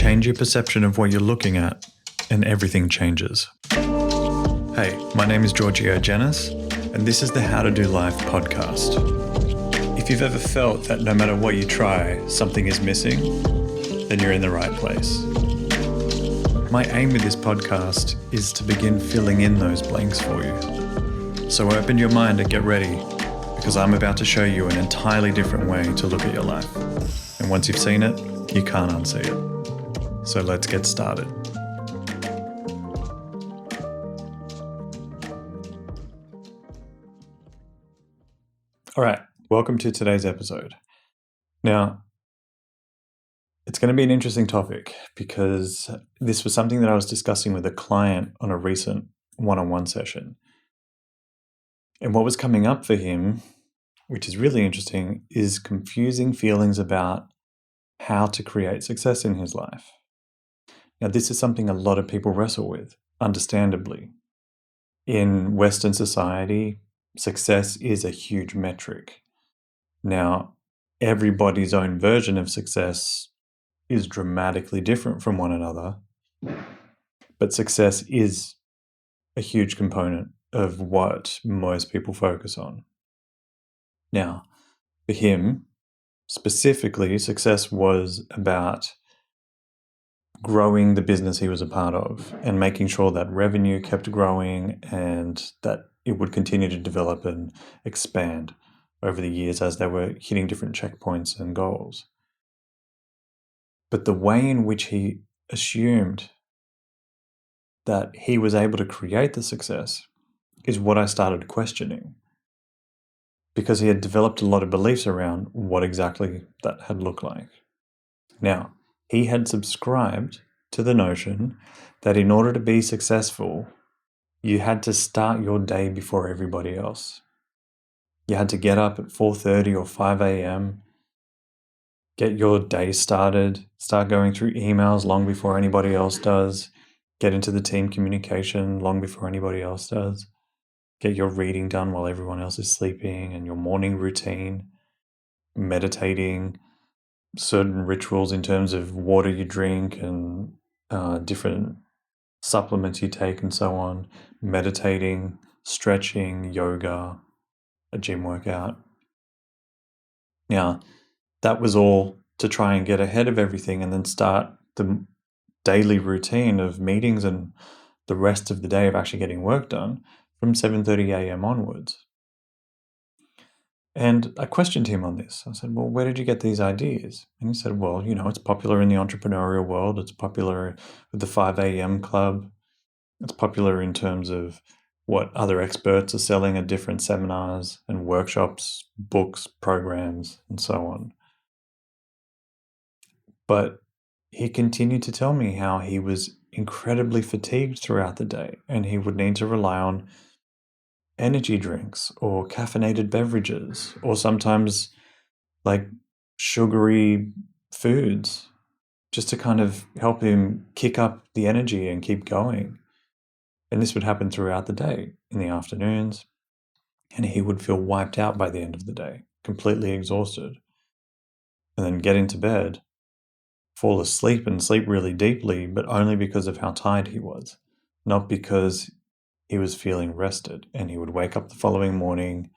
Change your perception of what you're looking at, and everything changes. Hey, my name is Giorgio Janis, and this is the How to Do Life podcast. If you've ever felt that no matter what you try, something is missing, then you're in the right place. My aim with this podcast is to begin filling in those blanks for you. So open your mind and get ready, because I'm about to show you an entirely different way to look at your life. And once you've seen it, you can't unsee it. So let's get started. All right, welcome to today's episode. Now, it's going to be an interesting topic because this was something that I was discussing with a client on a recent one-on-one session. And what was coming up for him, which is really interesting, is confusing feelings about how to create success in his life. Now, this is something a lot of people wrestle with, understandably. In Western society, success is a huge metric. Now, everybody's own version of success is dramatically different from one another, but success is a huge component of what most people focus on. Now, for him, specifically, success was about growing the business he was a part of and making sure that revenue kept growing and that it would continue to develop and expand over the years as they were hitting different checkpoints and goals. But the way in which he assumed that he was able to create the success is what I started questioning, because he had developed a lot of beliefs around what exactly that had looked like. Now, he had subscribed to the notion that in order to be successful, you had to start your day before everybody else. You had to get up at 4:30 or 5 a.m., get your day started, start going through emails long before anybody else does, get into the team communication long before anybody else does, get your reading done while everyone else is sleeping, and your morning routine, meditating, certain rituals in terms of water you drink and different supplements you take and so on, meditating, stretching, yoga, a gym workout. Now, that was all to try and get ahead of everything and then start the daily routine of meetings and the rest of the day of actually getting work done from 7:30 a.m. onwards. And I questioned him on this. I said, well, where did you get these ideas? And he said, well, it's popular in the entrepreneurial world. It's popular with the 5 a.m. club. It's popular in terms of what other experts are selling at different seminars and workshops, books, programs, and so on. But he continued to tell me how he was incredibly fatigued throughout the day and he would need to rely on energy drinks or caffeinated beverages or sometimes like sugary foods just to kind of help him kick up the energy and keep going. And this would happen throughout the day in the afternoons, and he would feel wiped out by the end of the day, completely exhausted, and then get into bed, fall asleep and sleep really deeply, but only because of how tired he was, not because he was feeling rested. And he would wake up the following morning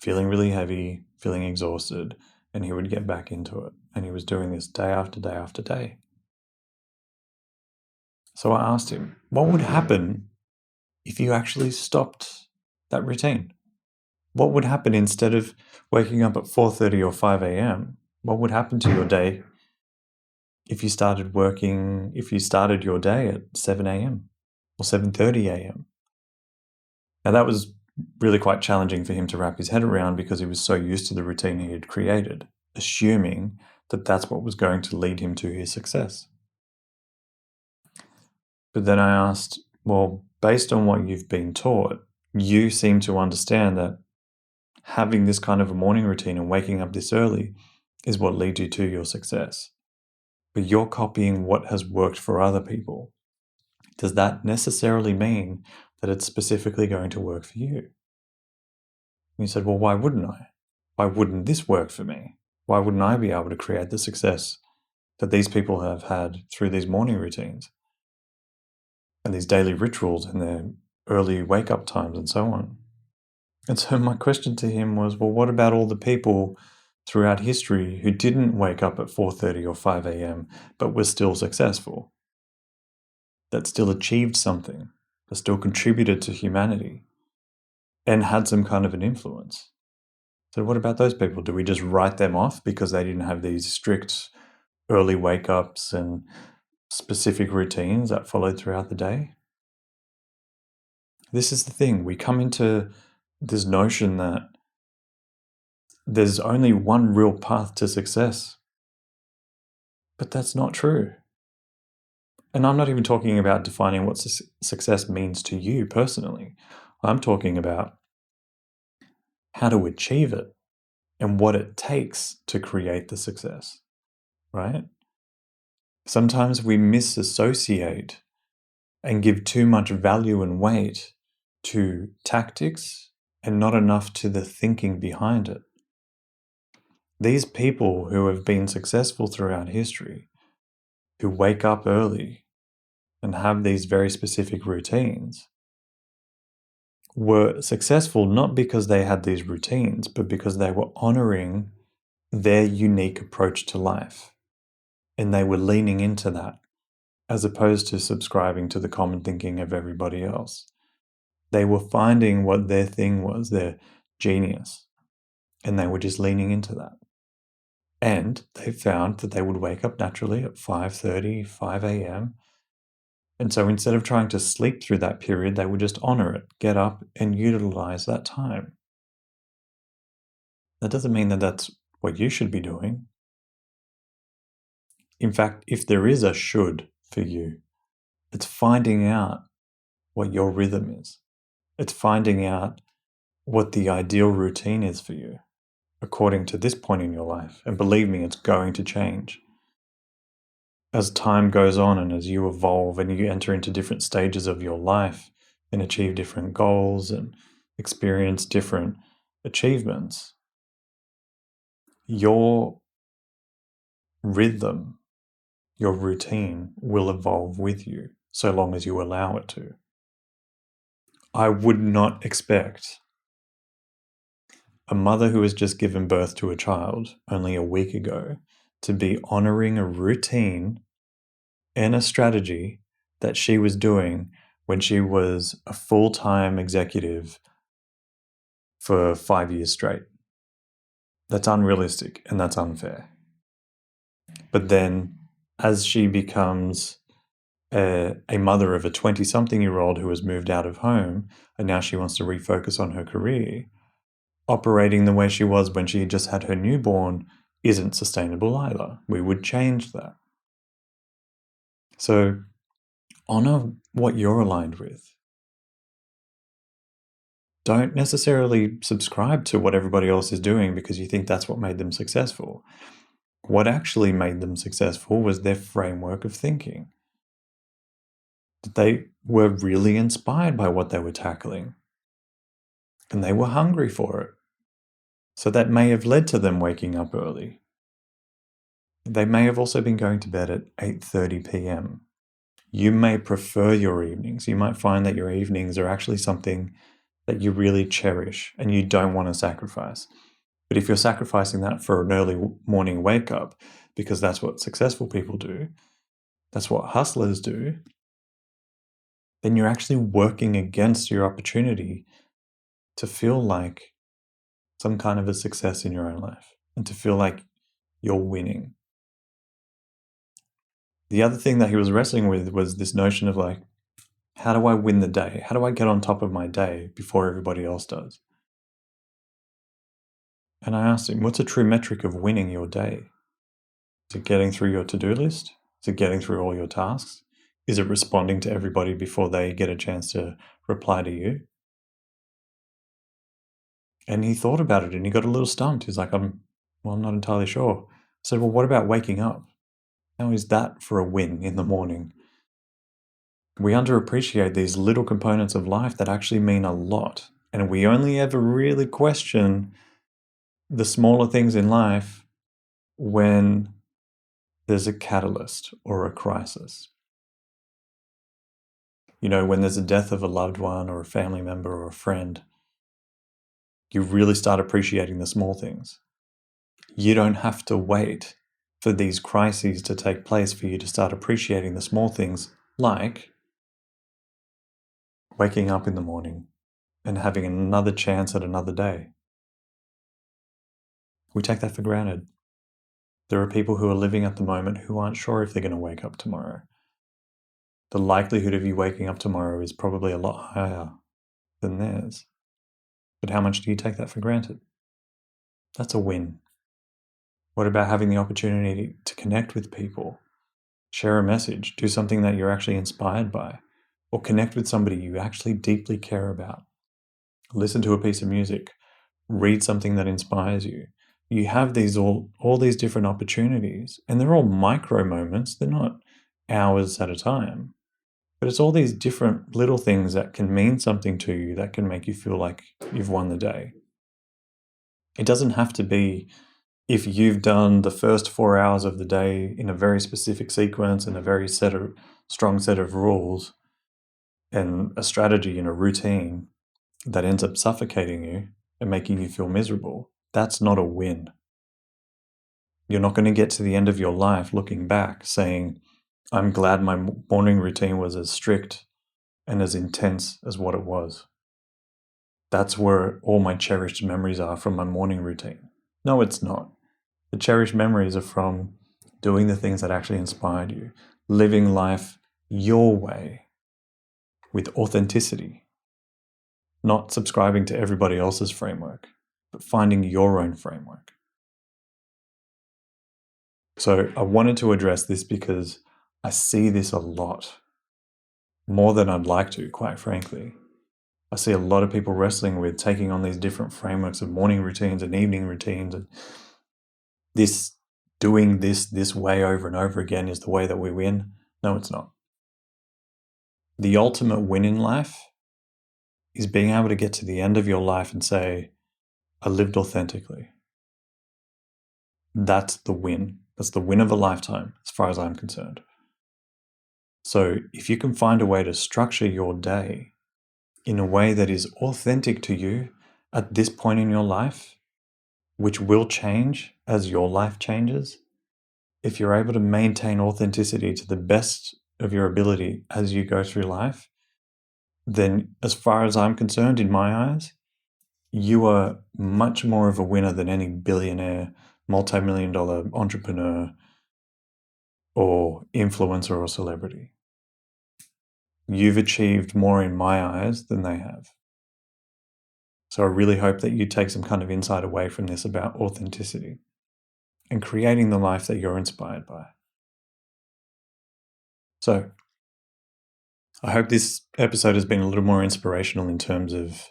feeling really heavy, feeling exhausted, and he would get back into it. And he was doing this day after day after day. So I asked him, what would happen if you actually stopped that routine? What would happen instead of waking up at 4:30 or 5 a.m.? What would happen to your day if you started your day at 7 a.m. or 7:30 a.m.? Now, that was really quite challenging for him to wrap his head around because he was so used to the routine he had created, assuming that that's what was going to lead him to his success. But then I asked, well, based on what you've been taught, you seem to understand that having this kind of a morning routine and waking up this early is what leads you to your success. But you're copying what has worked for other people. Does that necessarily mean that it's specifically going to work for you? And he said, well, why wouldn't I? Why wouldn't this work for me? Why wouldn't I be able to create the success that these people have had through these morning routines and these daily rituals and their early wake up times and so on. And so my question to him was, well, what about all the people throughout history who didn't wake up at 4:30 or 5 a.m. but were still successful, that still achieved something, that still contributed to humanity and had some kind of an influence? So what about those people? Do we just write them off because they didn't have these strict early wake ups and specific routines that followed throughout the day? This is the thing. We come into this notion that there's only one real path to success. But that's not true. And I'm not even talking about defining what success means to you personally. I'm talking about how to achieve it and what it takes to create the success, right? Sometimes we misassociate and give too much value and weight to tactics and not enough to the thinking behind it. These people who have been successful throughout history, who wake up early and have these very specific routines, were successful not because they had these routines, but because they were honoring their unique approach to life. And they were leaning into that as opposed to subscribing to the common thinking of everybody else. They were finding what their thing was, their genius, and they were just leaning into that. And they found that they would wake up naturally at 5:30, 5 a.m. And so instead of trying to sleep through that period, they would just honor it, get up and utilize that time. That doesn't mean that that's what you should be doing. In fact, if there is a should for you, it's finding out what your rhythm is. It's finding out what the ideal routine is for you according to this point in your life. And believe me, it's going to change. As time goes on and as you evolve and you enter into different stages of your life and achieve different goals and experience different achievements, your rhythm, your routine will evolve with you so long as you allow it to. I would not expect a mother who has just given birth to a child only a week ago to be honoring a routine and a strategy that she was doing when she was a full-time executive for 5 years straight. That's unrealistic and that's unfair. But then as she becomes a mother of a 20-something-year-old who has moved out of home and now she wants to refocus on her career, operating the way she was when she just had her newborn isn't sustainable either. We would change that. So honor what you're aligned with. Don't necessarily subscribe to what everybody else is doing because you think that's what made them successful. What actually made them successful was their framework of thinking. They were really inspired by what they were tackling, and they were hungry for it. So that may have led to them waking up early. They may have also been going to bed at 8:30 p.m. You may prefer your evenings. You might find that your evenings are actually something that you really cherish and you don't want to sacrifice. But if you're sacrificing that for an early morning wake up, because that's what successful people do, that's what hustlers do, then you're actually working against your opportunity to feel like some kind of a success in your own life and to feel like you're winning. The other thing that he was wrestling with was this notion of like, how do I win the day? How do I get on top of my day before everybody else does? And I asked him, what's a true metric of winning your day? Is it getting through your to-do list? Is it getting through all your tasks? Is it responding to everybody before they get a chance to reply to you? And he thought about it and he got a little stumped. He's like, I'm not entirely sure. I said, well, what about waking up? How is that for a win in the morning? We underappreciate these little components of life that actually mean a lot. And we only ever really question the smaller things in life when there's a catalyst or a crisis. When there's a death of a loved one or a family member or a friend, you really start appreciating the small things. You don't have to wait for these crises to take place for you to start appreciating the small things, like waking up in the morning and having another chance at another day. We take that for granted. There are people who are living at the moment who aren't sure if they're going to wake up tomorrow. The likelihood of you waking up tomorrow is probably a lot higher than theirs. But how much do you take that for granted? That's a win. What about having the opportunity to connect with people, share a message, do something that you're actually inspired by, or connect with somebody you actually deeply care about? Listen to a piece of music, read something that inspires you. You have these all these different opportunities, and they're all micro moments. They're not hours at a time, but it's all these different little things that can mean something to you, that can make you feel like you've won the day. It doesn't have to be if you've done the first 4 hours of the day in a very specific sequence and a very strong set of rules and a strategy and a routine that ends up suffocating you and making you feel miserable. That's not a win. You're not going to get to the end of your life looking back saying, I'm glad my morning routine was as strict and as intense as what it was. That's where all my cherished memories are from my morning routine. No, it's not. The cherished memories are from doing the things that actually inspired you, living life your way with authenticity, not subscribing to everybody else's framework, but finding your own framework. So I wanted to address this because I see this a lot, more than I'd like to, quite frankly. I see a lot of people wrestling with taking on these different frameworks of morning routines and evening routines, and doing this way over and over again is the way that we win. No, it's not. The ultimate win in life is being able to get to the end of your life and say, I lived authentically. That's the win. That's the win of a lifetime, as far as I'm concerned. So if you can find a way to structure your day in a way that is authentic to you at this point in your life, which will change as your life changes, if you're able to maintain authenticity to the best of your ability as you go through life, then as far as I'm concerned, in my eyes, you are much more of a winner than any billionaire, multi-million-dollar entrepreneur or influencer or celebrity. You've achieved more in my eyes than they have. So I really hope that you take some kind of insight away from this about authenticity and creating the life that you're inspired by. So I hope this episode has been a little more inspirational in terms of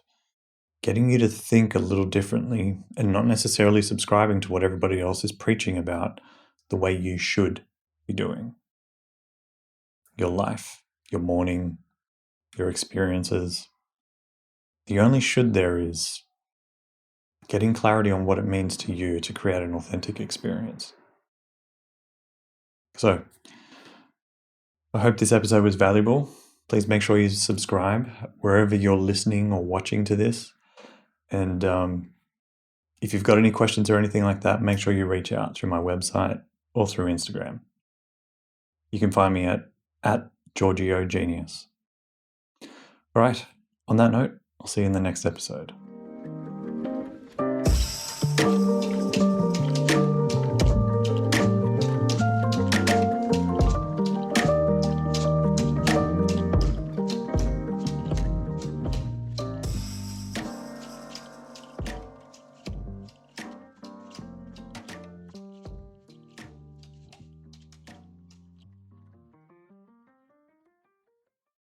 getting you to think a little differently and not necessarily subscribing to what everybody else is preaching about the way you should be doing your life, your morning, your experiences. The only should there is getting clarity on what it means to you to create an authentic experience. So I hope this episode was valuable. Please make sure you subscribe wherever you're listening or watching to this. And if you've got any questions or anything like that, make sure you reach out through my website or through Instagram. You can find me at Giorgio Genius. All right, on that note, I'll see you in the next episode.